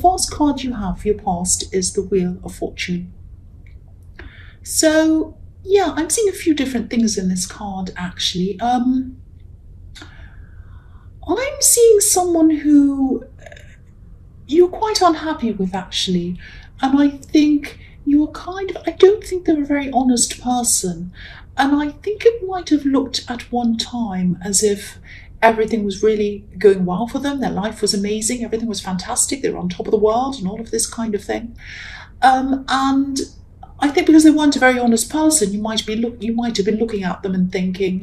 first card you have for your past is the Wheel of Fortune. So, yeah, I'm seeing a few different things in this card, actually. I'm seeing someone who you're quite unhappy with, actually. And I think I don't think they're a very honest person. And I think it might have looked at one time as if everything was really going well for them. Their life was amazing. Everything was fantastic. They were on top of the world and all of this kind of thing. And I think because they weren't a very honest person, you might have been looking at them and thinking,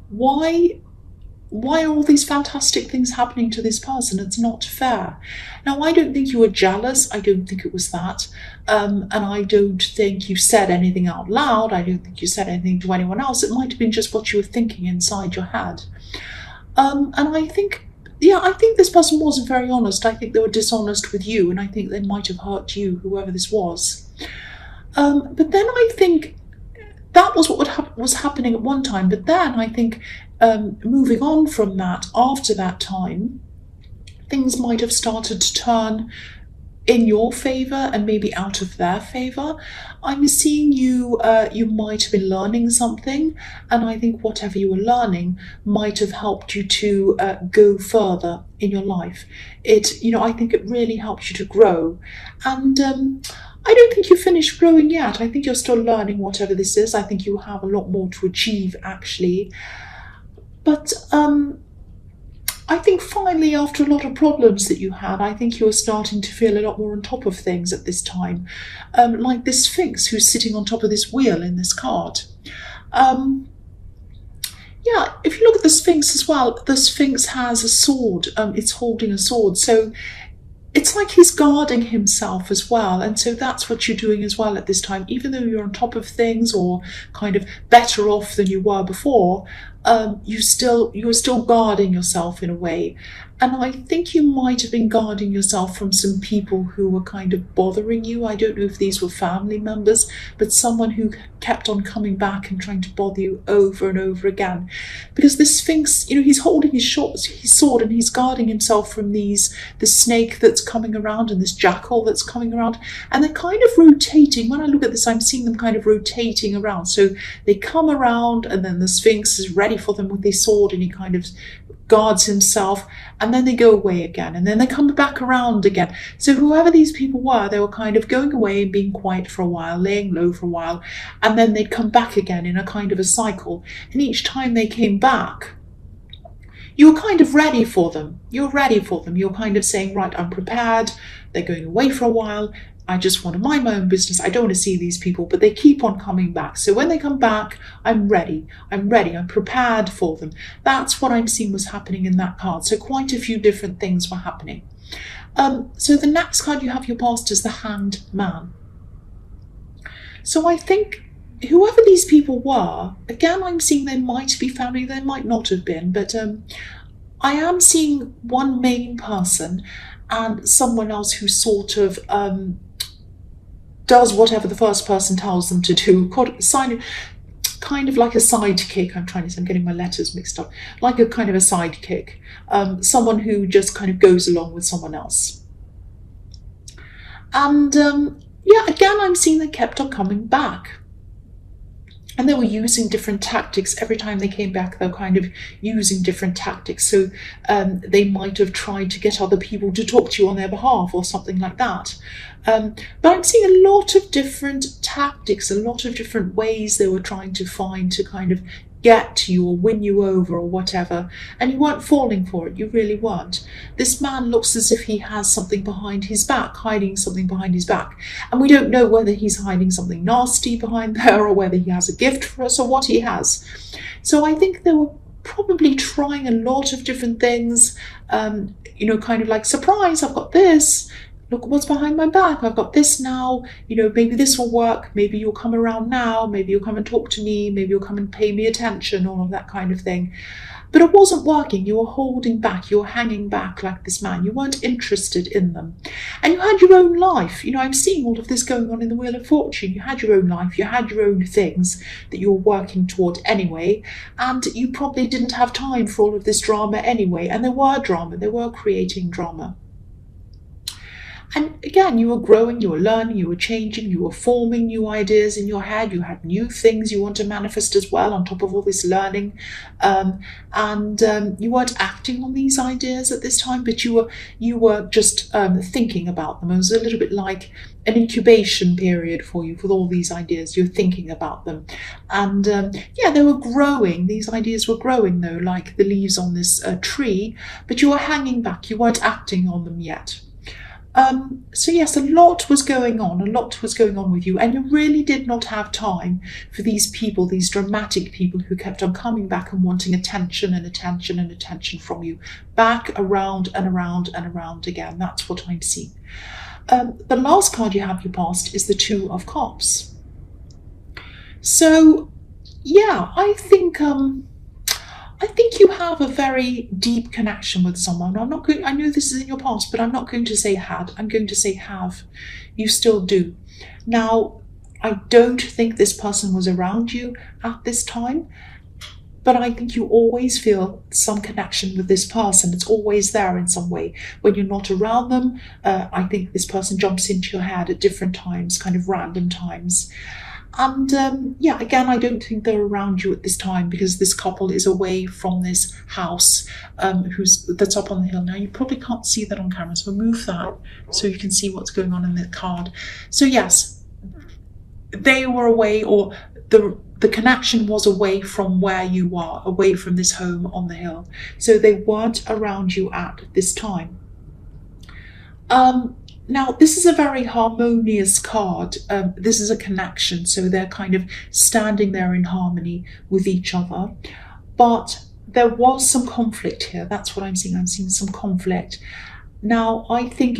why are all these fantastic things happening to this person? It's not fair. Now, I don't think you were jealous. I don't think it was that. And I don't think you said anything out loud. I don't think you said anything to anyone else. It might have been just what you were thinking inside your head. And I think this person wasn't very honest. I think they were dishonest with you, and I think they might have hurt you, whoever this was. But then I think that was what was happening at one time. But then I think moving on from that, after that time, things might have started to turn in your favour and maybe out of their favour. I'm seeing you might have been learning something, and I think whatever you were learning might have helped you to go further in your life. I think it really helped you to grow. And I don't think you finished growing yet. I think you're still learning whatever this is. I think you have a lot more to achieve, actually. But I think finally, after a lot of problems that you had, I think you were starting to feel a lot more on top of things at this time. Like this Sphinx who's sitting on top of this wheel in this card. If you look at the Sphinx as well, the Sphinx has a sword. It's holding a sword. So it's like he's guarding himself as well. And so that's what you're doing as well at this time. Even though you're on top of things or kind of better off than you were before, you're still guarding yourself in a way. And I think you might have been guarding yourself from some people who were kind of bothering you. I don't know if these were family members, but someone who kept on coming back and trying to bother you over and over again. Because the Sphinx, he's holding his sword and he's guarding himself from the snake that's coming around and this jackal that's coming around. And they're kind of rotating. When I look at this, I'm seeing them kind of rotating around. So they come around and then the Sphinx is ready for them with his sword and he kind of guards himself, and then they go away again, and then they come back around again. So whoever these people were, they were kind of going away and being quiet for a while, laying low for a while, and then they'd come back again in a kind of a cycle. And each time they came back, you were kind of ready for them. You're ready for them. You're kind of saying, right, I'm prepared. They're going away for a while. I just want to mind my own business. I don't want to see these people, but they keep on coming back. So when they come back, I'm ready. I'm prepared for them. That's what I'm seeing was happening in that card. So quite a few different things were happening. So the next card you have your past is the Hanged Man. So I think whoever these people were, again, I'm seeing they might be family, they might not have been, but I am seeing one main person and someone else who sort of does whatever the first person tells them to do, kind of like a sidekick. I'm getting my letters mixed up. Like a kind of a sidekick. Someone who just kind of goes along with someone else. And again, I'm seeing they kept on coming back. And they were using different tactics. Every time they came back, they were kind of using different tactics. So they might have tried to get other people to talk to you on their behalf or something like that. But I'm seeing a lot of different tactics, a lot of different ways they were trying to find to kind of get to you or win you over or whatever. And you weren't falling for it. You really weren't. This man looks as if he has something behind his back, hiding something behind his back. And we don't know whether he's hiding something nasty behind there or whether he has a gift for us or what he has. So I think they were probably trying a lot of different things, kind of like, surprise, I've got this. Look what's behind my back. I've got this now. Maybe this will work. Maybe you'll come around now. Maybe you'll come and talk to me. Maybe you'll come and pay me attention, all of that kind of thing. But it wasn't working. You were holding back. You were hanging back like this man. You weren't interested in them. And you had your own life. I'm seeing all of this going on in the Wheel of Fortune. You had your own life. You had your own things that you were working toward anyway. And you probably didn't have time for all of this drama anyway. And there were drama. They were creating drama. And again, you were growing, you were learning, you were changing, you were forming new ideas in your head. You had new things you want to manifest as well on top of all this learning. And you weren't acting on these ideas at this time, but you were just thinking about them. It was a little bit like an incubation period for you with all these ideas. You're thinking about them. And they were growing. These ideas were growing, though, like the leaves on this tree, but you were hanging back. You weren't acting on them yet. So yes, a lot was going on with you, and you really did not have time for these people, these dramatic people who kept on coming back and wanting attention and attention and attention from you, back around and around and around again. That's what I'm seeing. The last card you have your past is the Two of Cups. So yeah, I think you have a very deep connection with someone. I know this is in your past, but I'm not going to say had. I'm going to say have. You still do. Now, I don't think this person was around you at this time, but I think you always feel some connection with this person. It's always there in some way. When you're not around them, I think this person jumps into your head at different times, kind of random times. And again, I don't think they're around you at this time because this couple is away from this house that's up on the hill. Now, you probably can't see that on camera, so move that so you can see what's going on in the card. So yes, they were away, or the connection was away from where you are, away from this home on the hill. So they weren't around you at this time. Now, this is a very harmonious card. This is a connection, so they're kind of standing there in harmony with each other. But there was some conflict here. That's what I'm seeing. I'm seeing some conflict. Now, I think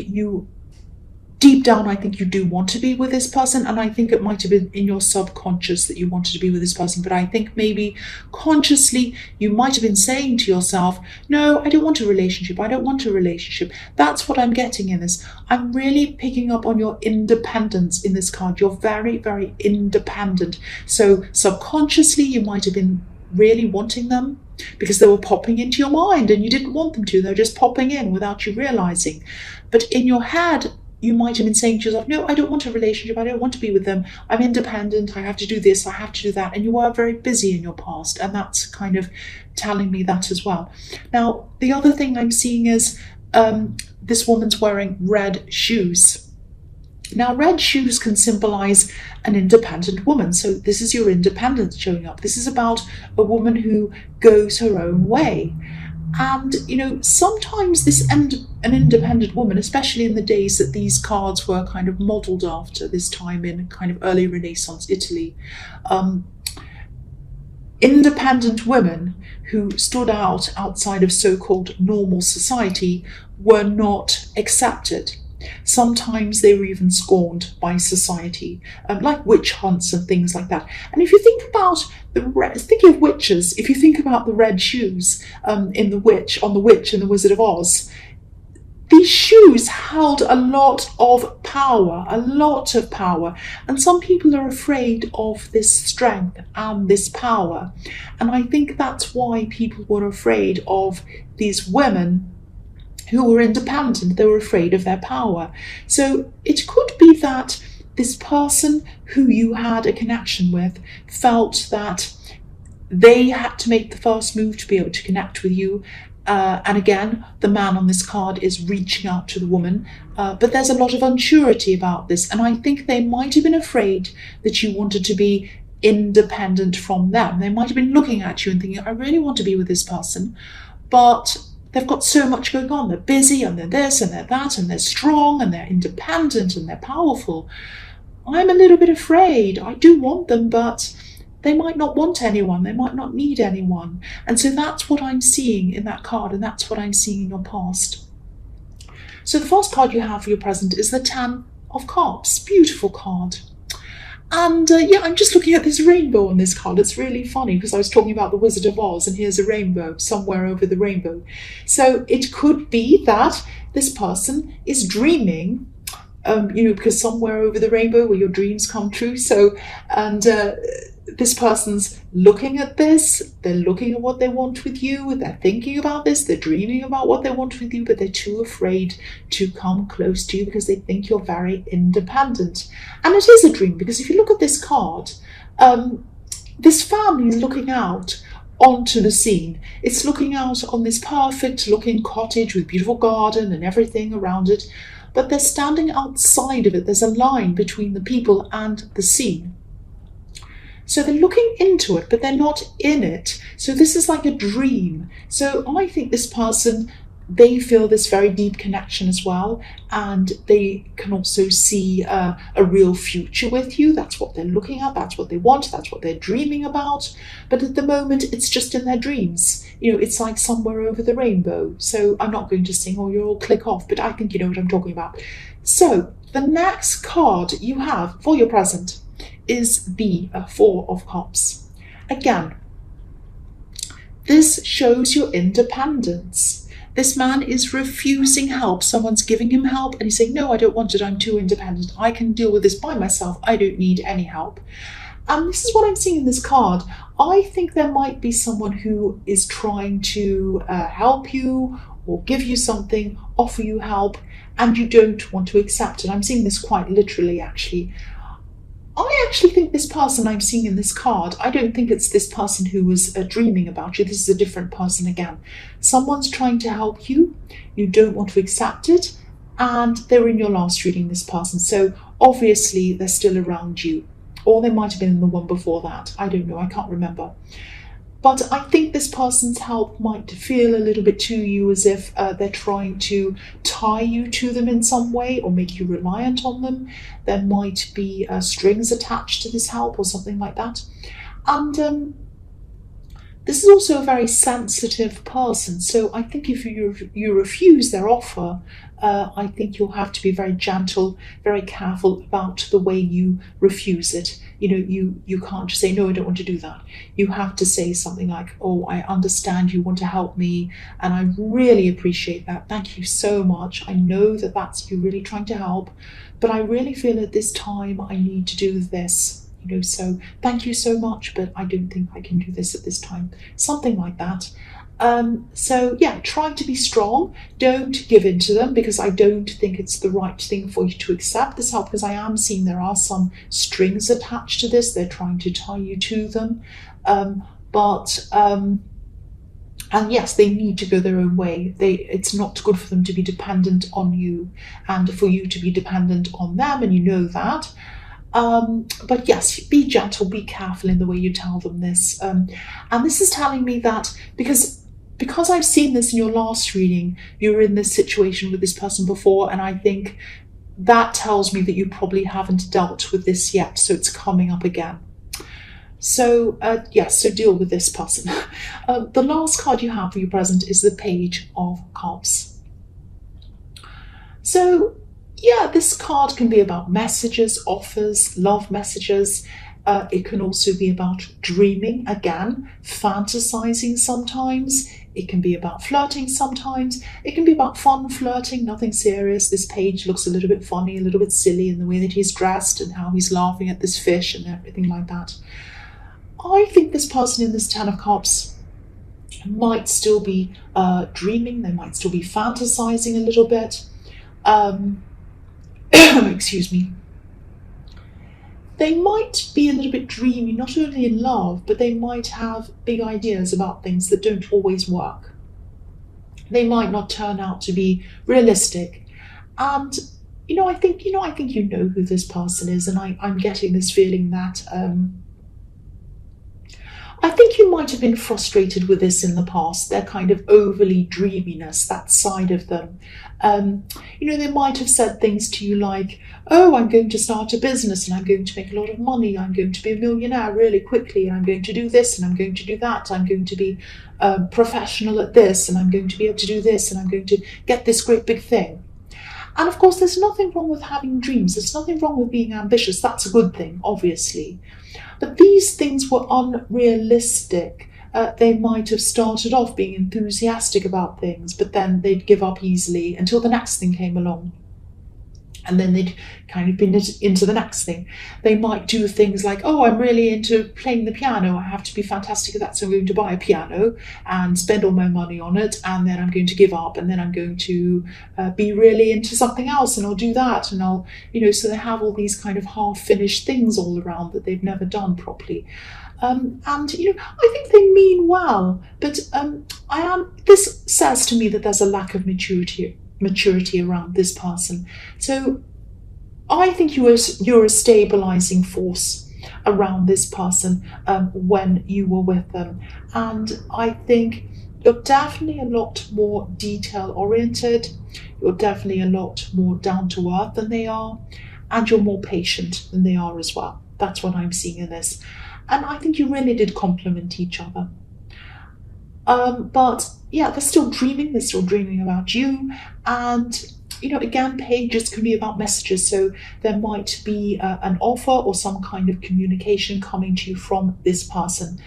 deep down, I think you do want to be with this person, and I think it might have been in your subconscious that you wanted to be with this person, but I think maybe consciously you might have been saying to yourself, no, I don't want a relationship. I don't want a relationship. That's what I'm getting in this. I'm really picking up on your independence in this card. You're very, very independent. So subconsciously, you might have been really wanting them because they were popping into your mind and you didn't want them to. They're just popping in without you realizing. But in your head, you might have been saying to yourself, no, I don't want a relationship. I don't want to be with them. I'm independent. I have to do this. I have to do that. And you were very busy in your past. And that's kind of telling me that as well. Now, the other thing I'm seeing is this woman's wearing red shoes. Now, red shoes can symbolize an independent woman. So this is your independence showing up. This is about a woman who goes her own way. And, sometimes an independent woman, especially in the days that these cards were kind of modelled after, this time in kind of early Renaissance Italy, independent women who stood outside of so-called normal society were not accepted. Sometimes they were even scorned by society, like witch hunts and things like that. And if you think about thinking of witches, if you think about the red shoes on the witch in the Wizard of Oz, these shoes held a lot of power, and some people are afraid of this strength and this power. And I think that's why people were afraid of these women who were independent. They were afraid of their power. So it could be that this person who you had a connection with felt that they had to make the first move to be able to connect with you. And again, the man on this card is reaching out to the woman, but there's a lot of unsurety about this. And I think they might have been afraid that you wanted to be independent from them. They might have been looking at you and thinking, I really want to be with this person, but they've got so much going on. They're busy and they're this and they're that and they're strong and they're independent and they're powerful. I'm a little bit afraid. I do want them, but they might not want anyone. They might not need anyone. And so that's what I'm seeing in that card, and that's what I'm seeing in your past. So the first card you have for your present is the Ten of Cups. Beautiful card. And I'm just looking at this rainbow on this card. It's really funny because I was talking about the Wizard of Oz and here's a rainbow somewhere over the rainbow. So it could be that this person is dreaming, because somewhere over the rainbow where your dreams come true. So, and this person's looking at this, they're looking at what they want with you, they're thinking about this, they're dreaming about what they want with you, but they're too afraid to come close to you because they think you're very independent. And it is a dream, because if you look at this card, this family is looking out onto the scene. It's looking out on this perfect looking cottage with beautiful garden and everything around it, but they're standing outside of it. There's a line between the people and the scene. So they're looking into it, but they're not in it. So this is like a dream. So I think this person, they feel this very deep connection as well, and they can also see a real future with you. That's what they're looking at, that's what they want, that's what they're dreaming about. But at the moment, it's just in their dreams. You know, it's like somewhere over the rainbow. So I'm not going to sing or you'll all click off, but I think you know what I'm talking about. So the next card you have for your present is the Four of Cups. Again, this shows your independence. This man is refusing help. Someone's giving him help and he's saying, no, I don't want it. I'm too independent. I can deal with this by myself. I don't need any help. And this is what I'm seeing in this card. I think there might be someone who is trying to help you or give you something, offer you help, and you don't want to accept it. I'm seeing this quite literally, actually. I actually think this person I'm seeing in this card, I don't think it's this person who was dreaming about you. This is a different person again. Someone's trying to help you, you don't want to accept it, and they're in your last reading, this person. So obviously they're still around you, or they might have been in the one before that. I don't know, I can't remember. But I think this person's help might feel a little bit to you as if they're trying to tie you to them in some way or make you reliant on them. There might be strings attached to this help or something like that. And this is also a very sensitive person. So I think if you refuse their offer, I think you'll have to be very gentle, very careful about the way you refuse it. You know, you can't just say, no, I don't want to do that. You have to say something like, oh, I understand you want to help me, and I really appreciate that. Thank you so much. I know that that's you really trying to help, but I really feel at this time I need to do this. You know, so thank you so much, but I don't think I can do this at this time. Something like that. So yeah, try to be strong. Don't give in to them, because I don't think it's the right thing for you to accept this help, because I am seeing there are some strings attached to this. They're trying to tie you to them. And yes, they need to go their own way. It's not good for them to be dependent on you and for you to be dependent on them, and you know that. But yes, be gentle, be careful in the way you tell them this. And this is telling me that because I've seen this in your last reading, you were in this situation with this person before, and I think that tells me that you probably haven't dealt with this yet, so it's coming up again. So yes, so deal with this person. The last card you have for your present is the Page of Cups. So yeah, this card can be about messages, offers, love messages. It can also be about dreaming, again, fantasizing sometimes. It can be about flirting sometimes. It can be about fun flirting, nothing serious. This page looks a little bit funny, a little bit silly in the way that he's dressed and how he's laughing at this fish and everything like that. I think this person in this Ten of Cups might still be dreaming. They might still be fantasizing a little bit. Excuse me. They might be a little bit dreamy, not only in love, but they might have big ideas about things that don't always work. They might not turn out to be realistic. And, I think you know who this person is, and I'm getting this feeling that I think you might have been frustrated with this in the past, their kind of overly dreaminess, that side of them. They might have said things to you like, oh, I'm going to start a business and I'm going to make a lot of money. I'm going to be a millionaire really quickly, and I'm going to do this and I'm going to do that. I'm going to be professional at this, and I'm going to be able to do this, and I'm going to get this great big thing. And of course, there's nothing wrong with having dreams. There's nothing wrong with being ambitious. That's a good thing, obviously. But these things were unrealistic. They might have started off being enthusiastic about things, but then they'd give up easily until the next thing came along. And then they'd kind of been into the next thing. They might do things like, oh, I'm really into playing the piano. I have to be fantastic at that. So I'm going to buy a piano and spend all my money on it. And then I'm going to give up. And then I'm going to be really into something else. And I'll do that. And I'll, so they have all these kind of half-finished things all around that they've never done properly. And I think they mean well. But this says to me that there's a lack of maturity around this person. So I think you're a stabilizing force around this person when you were with them. And I think you're definitely a lot more detail oriented. You're definitely a lot more down to earth than they are. And you're more patient than they are as well. That's what I'm seeing in this. And I think you really did complement each other. But yeah, they're still dreaming about you. And, again, pages can be about messages. So there might be an offer or some kind of communication coming to you from this person.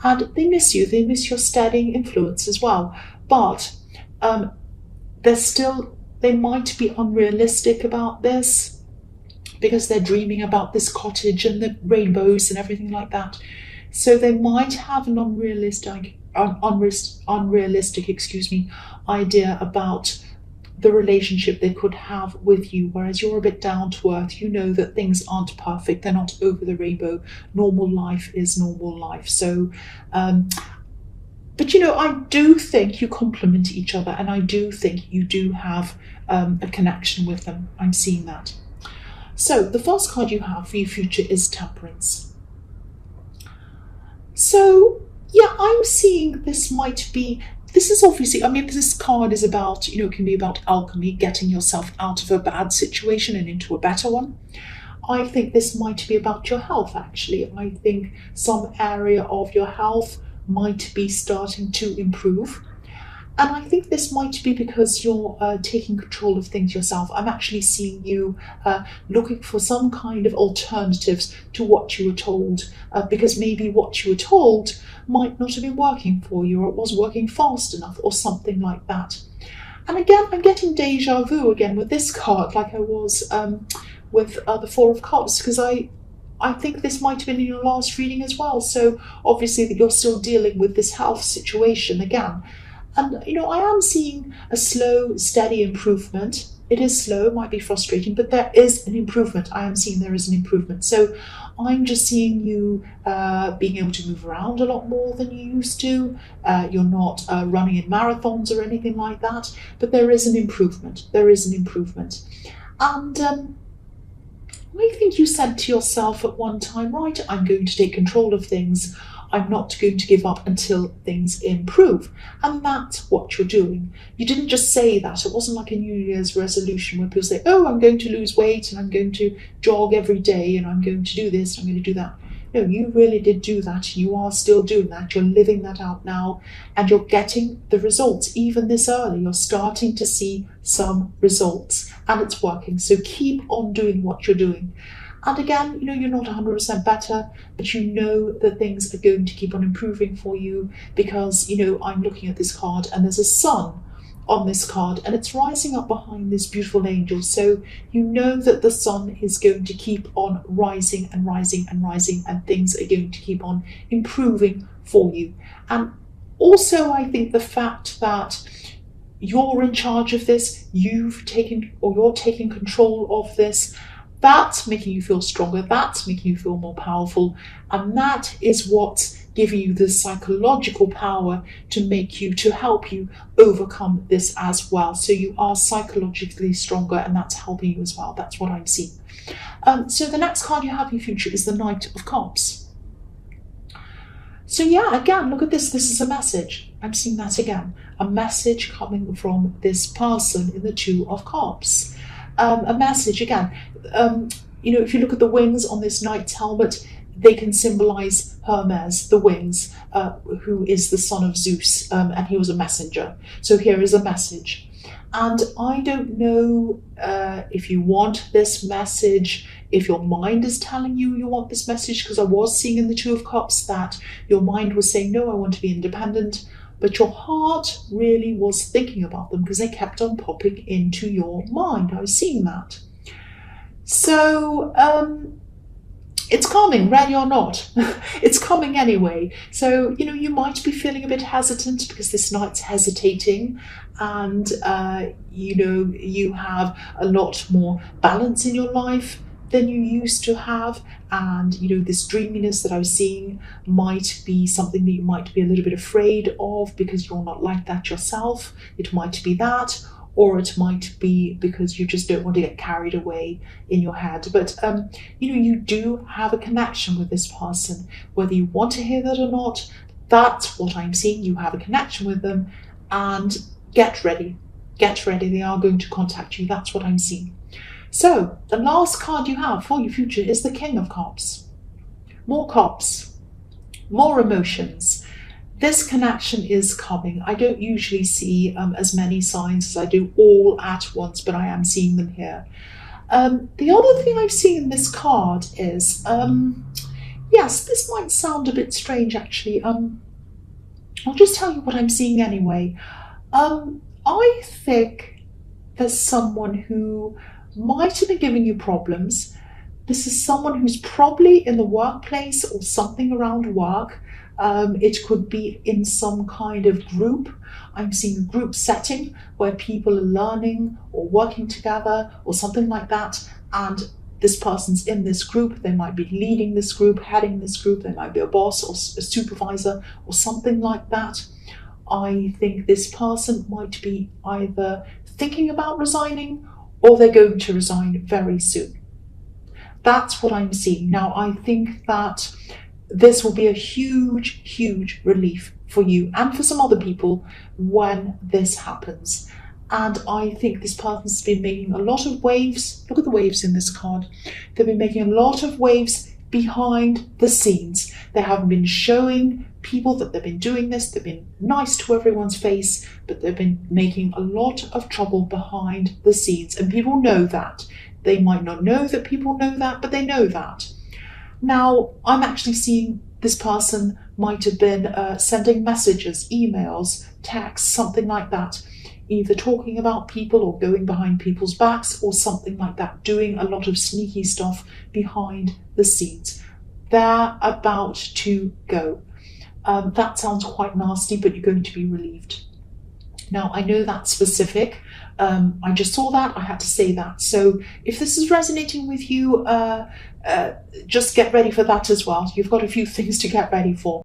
And they miss you. They miss your steadying influence as well. But they might be unrealistic about this because they're dreaming about this cottage and the rainbows and everything like that. So they might have an unrealistic idea about the relationship they could have with you, whereas you're a bit down to earth. You know that things aren't perfect, they're not over the rainbow. Normal life is normal life. So but I do think you complement each other, and I do think you do have a connection with them. I'm seeing that. So the first card you have for your future is Temperance. So yeah, I'm seeing this is obviously, this card is about, it can be about alchemy, getting yourself out of a bad situation and into a better one. I think this might be about your health, actually. I think some area of your health might be starting to improve. And I think this might be because you're taking control of things yourself. I'm actually seeing you looking for some kind of alternatives to what you were told, because maybe what you were told might not have been working for you, or it wasn't working fast enough, or something like that. And again, I'm getting deja vu again with this card, like I was with the Four of Cups, because I think this might have been in your last reading as well. So obviously that you're still dealing with this health situation again. And, I am seeing a slow, steady improvement. It is slow, it might be frustrating, but there is an improvement. I am seeing there is an improvement. So I'm just seeing you being able to move around a lot more than you used to. You're not running in marathons or anything like that, but there is an improvement. There is an improvement. And I think you said to yourself at one time, right, I'm going to take control of things. I'm not going to give up until things improve. And that's what you're doing. You didn't just say that. It wasn't like a New Year's resolution where people say, oh, I'm going to lose weight and I'm going to jog every day and I'm going to do this, I'm going to do that. No, you really did do that. You are still doing that. You're living that out now and you're getting the results. Even this early, you're starting to see some results and it's working. So keep on doing what you're doing. And again, you're not 100% better, but you know that things are going to keep on improving for you because, I'm looking at this card and there's a sun on this card and it's rising up behind this beautiful angel. So you know that the sun is going to keep on rising and rising and rising and things are going to keep on improving for you. And also, I think the fact that you're in charge of this, you're taking control of this, that's making you feel stronger, that's making you feel more powerful, and that is what's giving you the psychological power to help you overcome this as well. So you are psychologically stronger and that's helping you as well. That's what I'm seeing. So the next card you have in your future is the Knight of Cups. So yeah, again, look at this. This is a message. I'm seeing that again. A message coming from this person in the Two of Cups. A message again. If you look at the wings on this knight's helmet, they can symbolize Hermes, the wings, who is the son of Zeus, and he was a messenger. So here is a message. And I don't know if you want this message, if your mind is telling you want this message, because I was seeing in the Two of Cups that your mind was saying, no, I want to be independent. But your heart really was thinking about them because they kept on popping into your mind. I was seeing that. So it's coming, ready or not. It's coming anyway. So, you might be feeling a bit hesitant because this night's hesitating, and, you have a lot more balance in your life than you used to have. And, this dreaminess that I was seeing might be something that you might be a little bit afraid of because you're not like that yourself. It might be that, or it might be because you just don't want to get carried away in your head. But, you do have a connection with this person, whether you want to hear that or not. That's what I'm seeing. You have a connection with them, and get ready. Get ready. They are going to contact you. That's what I'm seeing. So the last card you have for your future is the King of Cups. More cups, more emotions. This connection is coming. I don't usually see as many signs as I do all at once, but I am seeing them here. The other thing I've seen in this card is, yes, this might sound a bit strange actually. I'll just tell you what I'm seeing anyway. I think there's someone who might have been giving you problems. This is someone who's probably in the workplace or something around work. It could be in some kind of group. I'm seeing a group setting where people are learning or working together or something like that. And this person's in this group. They might be leading this group, heading this group. They might be a boss or a supervisor or something like that. I think this person might be either thinking about resigning or they're going to resign very soon. That's what I'm seeing. Now, I think that this will be a huge, huge relief for you and for some other people when this happens. And I think this person's been making a lot of waves. Look at the waves in this card. They've been making a lot of waves behind the scenes. They haven't been showing people that they've been doing this. They've been nice to everyone's face, but they've been making a lot of trouble behind the scenes. And people know that. They might not know that people know that, but they know that. Now, I'm actually seeing this person might have been sending messages, emails, texts, something like that, either talking about people or going behind people's backs or something like that, doing a lot of sneaky stuff behind the scenes. They're about to go. That sounds quite nasty, but you're going to be relieved. Now, I know that's specific. I just saw that. I had to say that. So if this is resonating with you, just get ready for that as well. You've got a few things to get ready for.